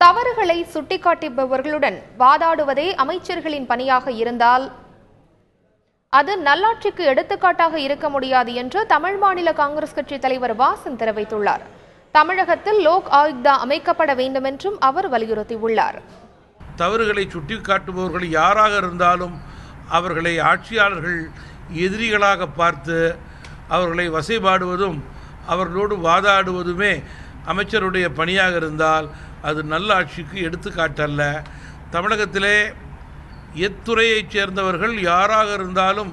தவறுகளை சுட்டிக்காட்டுபவர்களுடன் வாதாடுவதே அமைச்சர்களின் பணியாக இருந்தால் அது நல்லாட்சிக்கு எடுத்துக்காட்டாக இருக்க முடியாது என்று தமிழ் மாநில காங்கிரஸ் கட்சி தலைவர் வாசன் தெரிவித்துள்ளார். தமிழகத்தில் லோக் ஆயுக்தா அமைக்கப்பட வேண்டும் என்றும் அவர் வலியுறுத்தியுள்ளார். தவறுகளை சுட்டிக்காட்டுபவர்கள் யாராக இருந்தாலும் அவர்களை ஆட்சியாளர்கள் எதிரிகளாக பார்த்து அவர்களை வசைபாடுவதும் அவர்களோடு வாதாடுவதுமே அமைச்சருடைய பணியாக இருந்தால் அது நல்ல ஆட்சிக்கு எடுத்துக்காட்டல்ல. தமிழகத்திலே எத்துறையைச் சேர்ந்தவர்கள் யாராக இருந்தாலும்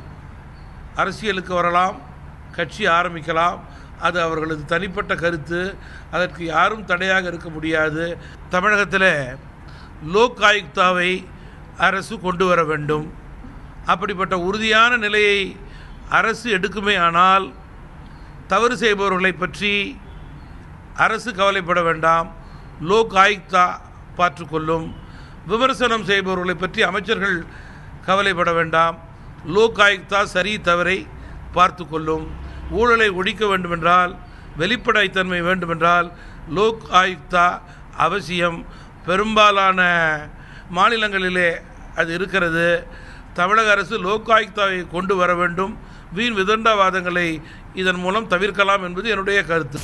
அரசியலுக்கு வரலாம், கட்சி ஆரம்பிக்கலாம். அது அவர்களது தனிப்பட்ட கருத்து. அதற்கு யாரும் தடையாக இருக்க முடியாது. தமிழகத்தில் லோக் ஆயுக்தாவை அரசு கொண்டு வர வேண்டும். அப்படிப்பட்ட உறுதியான நிலையை அரசு எடுக்குமே ஆனால் தவறு செய்பவர்களை பற்றி அரசு கவலைப்பட வேண்டாம், லோக் ஆயுக்தா பார்த்துக்கொள்ளும். விமர்சனம் செய்பவர்களை பற்றி அமைச்சர்கள் கவலைப்பட வேண்டாம், லோக் ஆயுக்தா சரி தவறை பார்த்து கொள்ளும். ஊழலை ஒழிக்க வேண்டுமென்றால், வெளிப்படைத்தன்மை வேண்டுமென்றால் லோக் ஆயுக்தா அவசியம். பெரும்பாலான மாநிலங்களிலே அது இருக்கிறது. தமிழக அரசு லோக் ஆயுக்தாவை கொண்டு வர வேண்டும். வீண் விதண்டாவாதங்களை இதன் மூலம் தவிர்க்கலாம் என்பது என்னுடைய கருத்து.